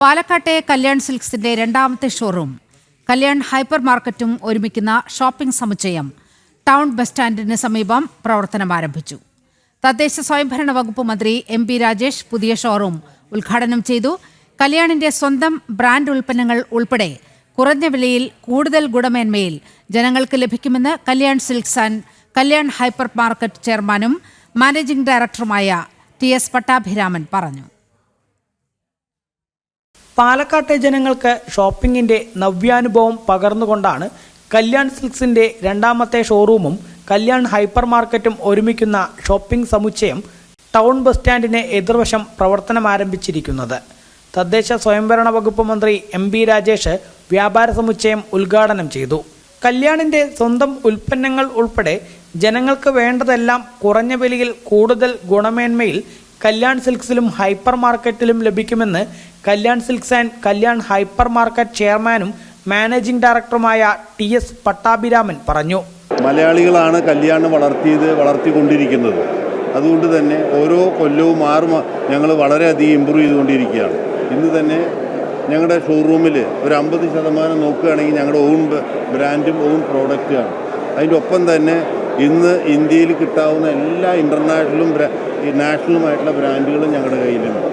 പാലക്കാട്ടെ കല്യാൺ സിൽക്സിന്റെ രണ്ടാമത്തെ showroom Kalyan hyper മാർക്കറ്റും ഒരുമിക്കുന്ന ഷോപ്പിംഗ് സമുച്ചയം ടൗൺ ബസ് സ്റ്റാൻഡിന് സമീപം പ്രവർത്തനം ആരംഭിച്ചു. തദ്ദേശ സ്വയംഭരണ വകുപ്പ് മന്ത്രി എം പി രാജേഷ് പുതിയ ഷോറൂം ഉദ്ഘാടനം ചെയ്തു. കല്യാണിന്റെ സ്വന്തം ബ്രാൻഡ് ഉൽപ്പന്നങ്ങൾ ഉൾപ്പെടെ കുറഞ്ഞ വിലയിൽ കൂടുതൽ ഗുണമേന്മയിൽ ജനങ്ങൾക്ക് ലഭിക്കുമെന്ന് Kalyan silks and Kalyan hyper market ചെയർമാനും മാനേജിംഗ് ഡയറക്ടറുമായ TS പട്ടാഭിരാമൻ പറഞ്ഞു. പാലക്കാട്ടെ ജനങ്ങൾക്ക് ഷോപ്പിംഗിന്റെ നവ്യാനുഭവം പകർന്നുകൊണ്ടാണ് കല്യാൺ സിൽക്സിന്റെ രണ്ടാമത്തെ ഷോറൂമും കല്യാൺ ഹൈപ്പർ മാർക്കറ്റും ഒരുമിക്കുന്ന ഷോപ്പിംഗ് സമുച്ചയം ടൗൺ ബസ് സ്റ്റാൻഡിന് എതിർവശം പ്രവർത്തനം ആരംഭിച്ചിരിക്കുന്നത്. തദ്ദേശ സ്വയംഭരണ വകുപ്പ് മന്ത്രി എം പി രാജേഷ് വ്യാപാര സമുച്ചയം ഉദ്ഘാടനം ചെയ്തു. കല്യാണിന്റെ സ്വന്തം ഉൽപ്പന്നങ്ങൾ ഉൾപ്പെടെ ജനങ്ങൾക്ക് വേണ്ടതെല്ലാം കുറഞ്ഞ വിലയിൽ കൂടുതൽ ഗുണമേന്മയിൽ കല്യാൺ സിൽക്സിലും ഹൈപ്പർ മാർക്കറ്റിലും ലഭിക്കുമെന്ന് Kalyan silks and Kalyan hyper market ചെയർമാനും മാനേജിംഗ് ഡയറക്ടറുമായ TS പട്ടാഭിരാമൻ പറഞ്ഞു. മലയാളികളാണ് കല്യാൺ വളർത്തിക്കൊണ്ടിരിക്കുന്നത്. അതുകൊണ്ട് തന്നെ ഓരോ കൊല്ലവും ഞങ്ങൾ വളരെയധികം ഇമ്പ്രൂവ് ചെയ്തുകൊണ്ടിരിക്കുകയാണ്. ഇന്ന് തന്നെ ഞങ്ങളുടെ ഷോറൂമിൽ ഒരു 50% നോക്കുകയാണെങ്കിൽ ഞങ്ങളുടെ ഓൺ ബ്രാൻഡും ഓൺ പ്രോഡക്റ്റുമാണ്. അതിൻ്റെ ഒപ്പം തന്നെ ഇന്ന് ഇന്ത്യയിൽ കിട്ടാവുന്ന എല്ലാ ഇൻ്റർനാഷണലും നാഷണലുമായിട്ടുള്ള ബ്രാൻഡുകളും ഞങ്ങളുടെ കയ്യിലുണ്ട്.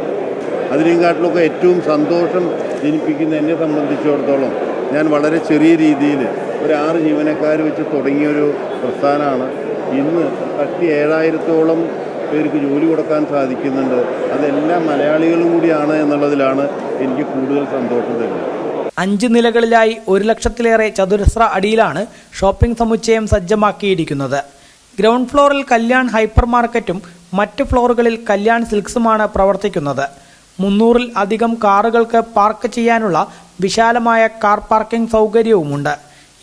അതിനെക്കാട്ടിലൊക്കെ ഏറ്റവും സന്തോഷം ജനിപ്പിക്കുന്ന എന്നെ സംബന്ധിച്ചിടത്തോളം ഞാൻ വളരെ ചെറിയ രീതിയിൽ ഒരു 6 ജീവനക്കാർ വെച്ച് തുടങ്ങിയൊരു പ്രസ്ഥാനമാണ്. ഇന്ന് 7,000-ഓളം പേർക്ക് ജോലി കൊടുക്കാൻ സാധിക്കുന്നുണ്ട്. അതെല്ലാം മലയാളികളും കൂടിയാണ് എന്നുള്ളതിലാണ് എനിക്ക് കൂടുതൽ സന്തോഷം തരുന്നത്. 5 നിലകളിലായി 1 ലക്ഷത്തിലേറെ ചതുരശ്ര അടിയിലാണ് ഷോപ്പിംഗ് സമുച്ചയം സജ്ജമാക്കിയിരിക്കുന്നത്. ഗ്രൗണ്ട് ഫ്ലോറിൽ കല്യാൺ ഹൈപ്പർ മാർക്കറ്റും മറ്റ് ഫ്ലോറുകളിൽ കല്യാൺ സിൽക്സുമാണ് പ്രവർത്തിക്കുന്നത്. 300-ൽ അധികം കാറുകൾക്ക് പാർക്ക് ചെയ്യാനുള്ള വിശാലമായ കാർ പാർക്കിംഗ് സൗകര്യവുമുണ്ട്.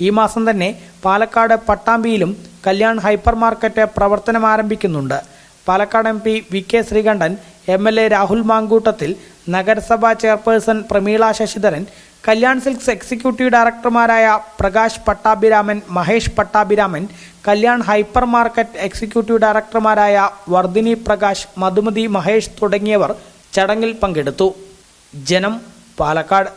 ഈ മാസം തന്നെ പാലക്കാട് പട്ടാമ്പിയിലും കല്യാൺ ഹൈപ്പർ മാർക്കറ്റ് പ്രവർത്തനം ആരംഭിക്കുന്നുണ്ട്. Palakkad MP VK Sreekandan, MLA Rahul Mankoottathil, നഗരസഭാ ചെയർപേഴ്സൺ പ്രമീള ശശിധരൻ, കല്യാൺ സിൽക്സ് എക്സിക്യൂട്ടീവ് ഡയറക്ടർമാരായ പ്രകാശ് പട്ടാഭിരാമൻ, മഹേഷ് പട്ടാഭിരാമൻ, കല്യാൺ ഹൈപ്പർ മാർക്കറ്റ് എക്സിക്യൂട്ടീവ് ഡയറക്ടർമാരായ വർദ്ധിനി പ്രകാശ്, മധുമതി മഹേഷ് തുടങ്ങിയവർ ചടങ്ങിൽ പങ്കെടുത്തു. ജനം, പാലക്കാട്.